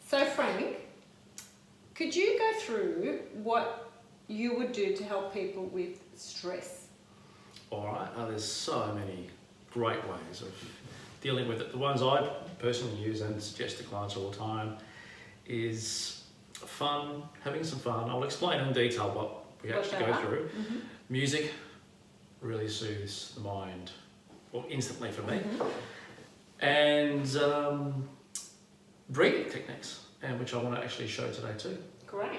So Frank, could you go through what you would do to help people with stress? All right, there's so many great ways of dealing with it. The ones I personally use and suggest to clients all the time is fun, having some fun. I'll explain in detail what we actually go through. Mm-hmm. Music really soothes the mind, well, instantly for me. Mm-hmm. And breathing techniques, and which I want to actually show today too. Great.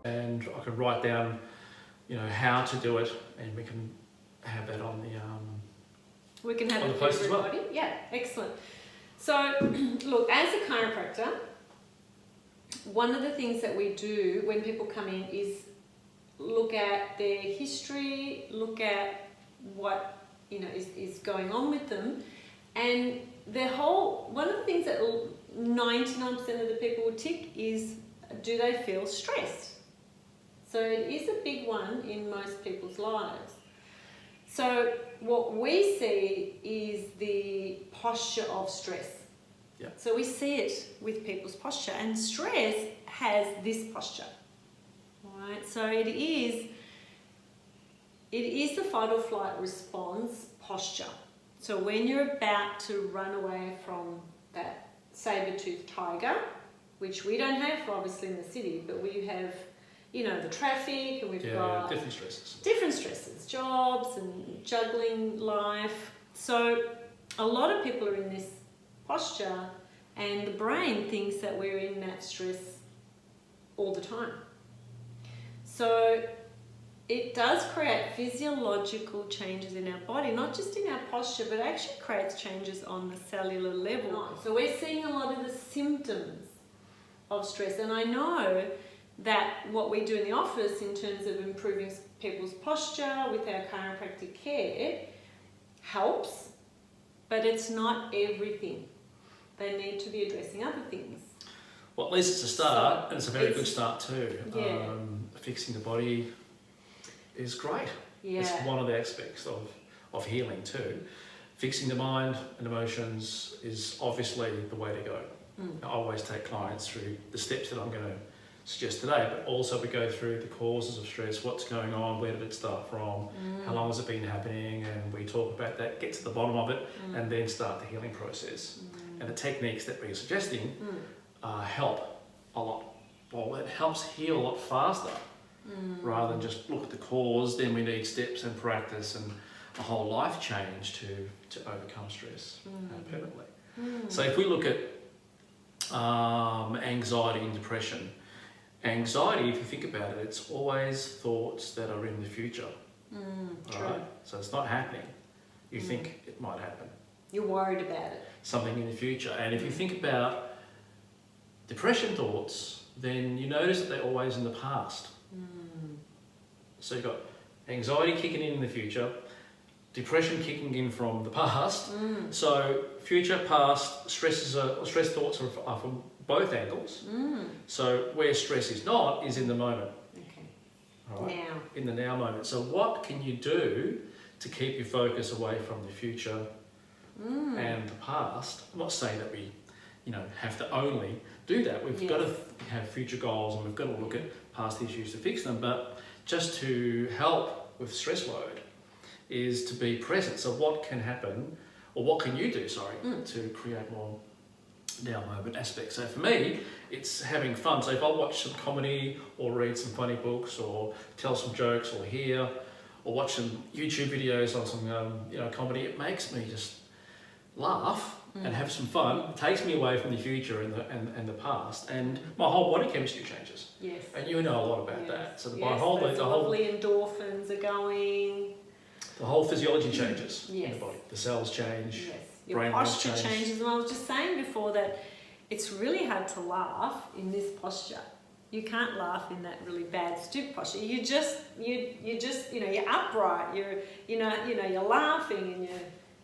And I could write down, how to do it, and we can have that on the We can have on it the for post as well. everybody. Yeah, excellent. So, look, as a chiropractor, one of the things that we do when people come in is look at their history, look at what is going on with them, and one of the things that 99% of the people would tick is, do they feel stressed? So it is a big one in most people's lives. So what we see is the posture of stress. Yeah. So we see it with people's posture, and stress has this posture. All right. So it is the fight or flight response posture. So when you're about to run away from that saber-toothed tiger, which we don't have obviously in the city, but we have, the traffic, and we've got different stresses. Different stresses, jobs and juggling life. So a lot of people are in this posture, and the brain thinks that we're in that stress all the time. So it does create physiological changes in our body, not just in our posture, but actually creates changes on the cellular level. So we're seeing a lot of the symptoms of stress, and I know that what we do in the office in terms of improving people's posture with our chiropractic care helps, but it's not everything. They need to be addressing other things. Well, at least it's a start, and it's a very good start too. Yeah. Fixing the body is great. Yeah. It's one of the aspects of healing too. Fixing the mind and emotions is obviously the way to go. I always take clients through the steps that I'm going to suggest today, but also we go through the causes of stress, what's going on, where did it start from, how long has it been happening, and we talk about that, get to the bottom of it, and then start the healing process. And the techniques that we're suggesting help a lot. Well, it helps heal a lot faster rather than just look at the cause. Then we need steps and practice and a whole life change to overcome stress permanently. So if we look at anxiety and depression. Anxiety, if you think about it, it's always thoughts that are in the future. True. Right? So it's not happening. You think it might happen. You're worried about it. Something in the future. And if you think about depression thoughts, then you notice that they're always in the past. So you've got anxiety kicking in the future, depression kicking in from the past. So future, past, stress thoughts are from both angles. So where stress is not is in the moment. Okay. All right? Now. In the now moment. So what can you do to keep your focus away from the future and the past? I'm not saying that we, have to only do that. We've got to have future goals, and we've got to look at past issues to fix them. But just to help with stress load is to be present. So what can happen, or what can you do, to create more now moment aspects? So for me, it's having fun. So if I watch some comedy or read some funny books or tell some jokes or hear or watch some YouTube videos on some comedy, it makes me just laugh and have some fun. It takes me away from the future and the past, and my whole body chemistry changes. Yes. And you know a lot about that. So those the lovely endorphins are going. The whole physiology changes in Yes. the body. The cells change. Yes. Your brain posture waves change. changes. And I was just saying before that it's really hard to laugh in this posture. You can't laugh in that really bad stoop posture. You're upright. You're laughing and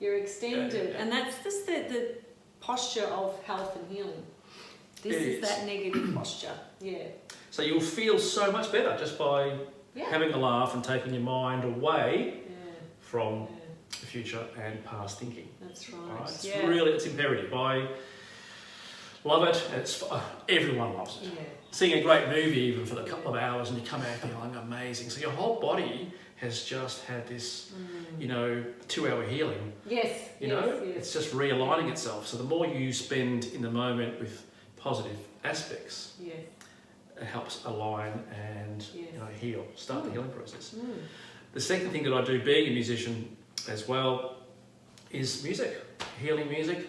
you're extended, and that's just the posture of health and healing. This is that negative posture. Yeah. So you'll feel so much better just by Yeah. having a laugh and taking your mind away from the future and past thinking. That's right. All right? It's Yeah. really, it's imperative. I love it. It's everyone loves it. Yeah. Seeing a great movie even for a couple of hours and you come out feeling amazing. So your whole body has just had this, 2-hour healing. Yes. Yes. It's just realigning itself. So the more you spend in the moment with positive aspects, Yes. it helps align and heal, start the healing process. The second thing that I do, being a musician as well, is music, healing music,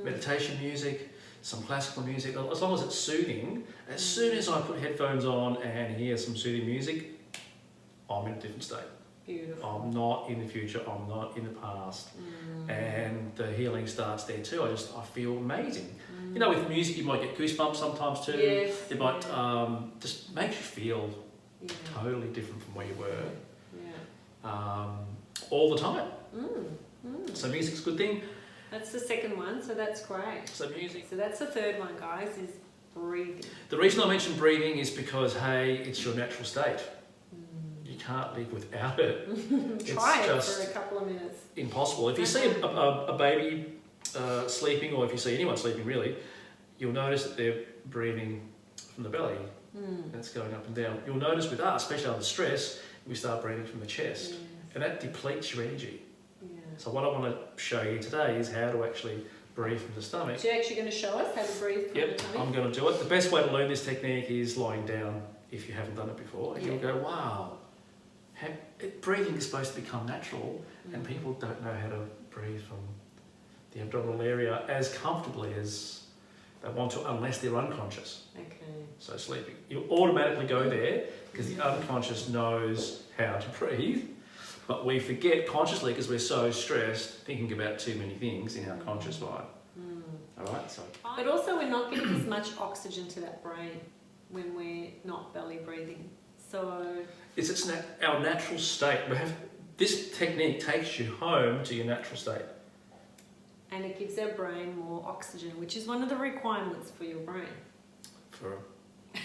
meditation music, some classical music. As long as it's soothing, as soon as I put headphones on and hear some soothing music, I'm in a different state. Beautiful. I'm not in the future, I'm not in the past. And the healing starts there too. I feel amazing. With music you might get goosebumps sometimes too. Yes. It might just make you feel totally different from where you were. All the time. So music's a good thing. That's the second one, so that's great. So music. So that's the third one, guys, is breathing. The reason I mention breathing is because, hey, it's your natural state. You can't live without it. Try it's it just for a couple of minutes. impossible. If you see a baby sleeping, or if you see anyone sleeping really, you'll notice that they're breathing from the belly. And it's going up and down. You'll notice with us, especially under stress, we start breathing from the chest. Yes. And that depletes your energy. Yeah. So what I want to show you today is how to actually breathe from the stomach. So you're actually going to show us how to breathe from the tummy? I'm going to do it. The best way to learn this technique is lying down if you haven't done it before. And you'll go, wow, breathing is supposed to become natural, and people don't know how to breathe from the abdominal area as comfortably as they want to, unless they're unconscious. Okay. So sleeping. You automatically go there because the unconscious knows how to breathe, but we forget consciously because we're so stressed, thinking about too many things in our conscious mind. All right, so. But also we're not getting as much oxygen to that brain when we're not belly breathing. So It's our natural state. This technique takes you home to your natural state. and it gives our brain more oxygen, which is one of the requirements for your brain. For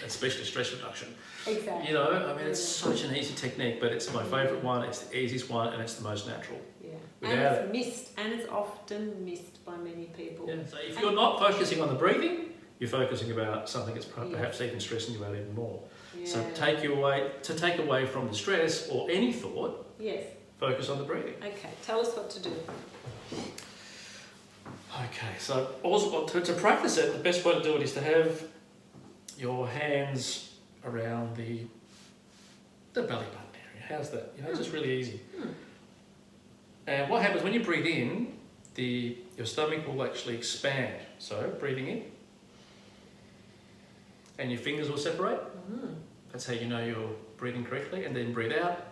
especially stress reduction. Exactly. It's such an easy technique, but it's my favourite one, it's the easiest one, and it's the most natural. Yeah. Without And it's missed, and it's often missed by many people. Yeah. So if you're not focusing on the breathing, you're focusing about something that's perhaps even stressing you out even more. Yeah. So take away from the stress or any thought, Yes. focus on the breathing. Okay, tell us what to do. Okay, so also to practice it, the best way to do it is to have your hands around the belly button area. How's that? It's just really easy. And what happens when you breathe in, your stomach will actually expand. So breathing in, and your fingers will separate. That's how you know you're breathing correctly. And then breathe out,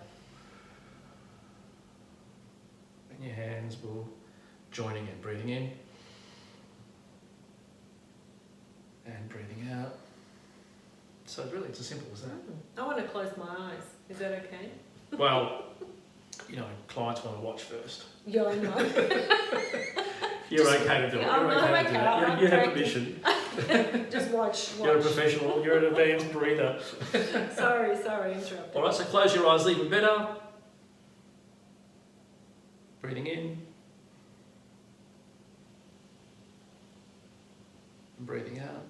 and your hands will joining in, breathing in and breathing out. So really, it's as simple as that. I want to close my eyes. Is that okay? Well, clients want to watch first. Yeah, I know. You're okay to do it. Yeah, You're okay to do it. You have permission. Just watch. You're a professional. You're an advanced breather. Sorry, interrupted. All right, so close your eyes even better. Breathing in. And breathing out.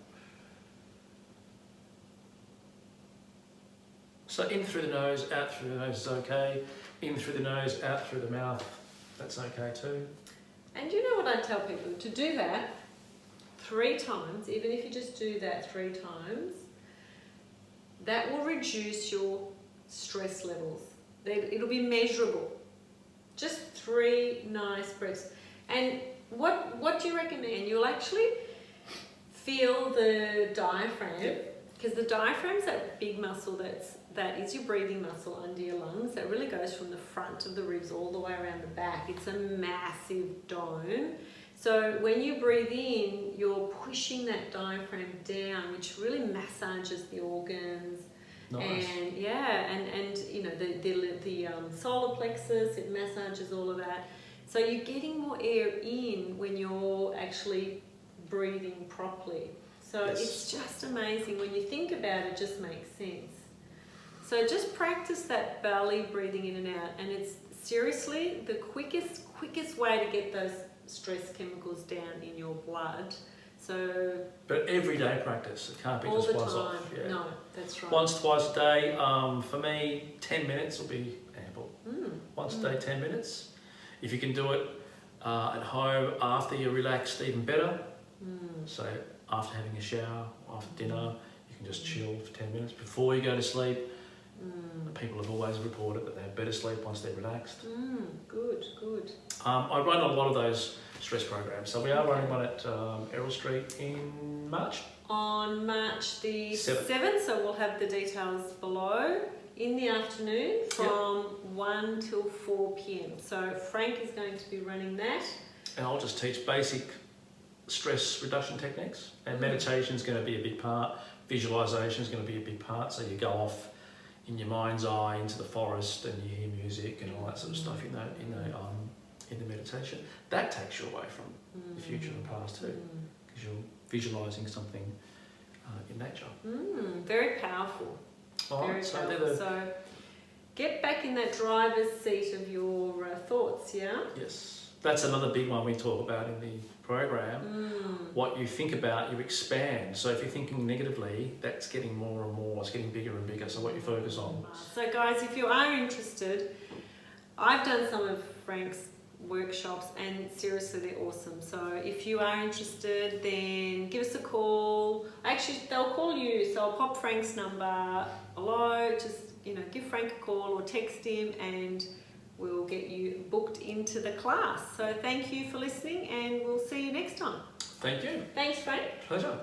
So in through the nose, out through the nose is okay. In through the nose, out through the mouth, that's okay too. And you know what I tell people? To do that 3 times, even if you just do that 3 times, that will reduce your stress levels. It'll be measurable. Just 3 nice breaths. And what do you recommend? You'll actually feel the diaphragm, because the diaphragm's that big muscle that is your breathing muscle under your lungs. That really goes from the front of the ribs all the way around the back. It's a massive dome. So when you breathe in, you're pushing that diaphragm down, which really massages the organs. Nice. And the solar plexus, it massages all of that. So you're getting more air in when you're actually breathing properly. So It's just amazing. When you think about it, it just makes sense. So just practice that belly breathing in and out, and it's seriously, the quickest way to get those stress chemicals down in your blood. So But everyday practice, it can't be all just the once time. off. Yeah. No, that's right. Once, twice a day. For me, 10 minutes will be ample. Mm. Once a day, 10 minutes. If you can do it at home after you're relaxed, even better. So after having a shower, after dinner, you can just chill for 10 minutes. Before you go to sleep, people have always reported that they have better sleep once they're relaxed. Good, good. I run a lot of those stress programs. So we are running one at Errol Street in March. On March the 7th. 7th, so we'll have the details below, in the afternoon from 1 till 4 p.m. So Frank is going to be running that. And I'll just teach basic stress reduction techniques. And meditation is going to be a big part. Visualization is going to be a big part. So you go off in your mind's eye into the forest and you hear music and all that sort of stuff in the meditation. That takes you away from the future and the past too, because you're visualizing something in nature. Very powerful. All Very right, so powerful. they're So get back in that driver's seat of your thoughts, yeah? yes, that's another big one we talk about in the program. What you think about, you expand. So if you're thinking negatively, that's getting more and more, it's getting bigger and bigger. So what you focus on. So guys, if you are interested, I've done some of Frank's workshops and seriously they're awesome. So if you are interested, then give us a call. Actually, they'll call you, so I'll pop Frank's number below. Just, give Frank a call or text him and we'll get you booked into the class. So thank you for listening and we'll see you next time. Thank you. Thanks, Frank. Pleasure.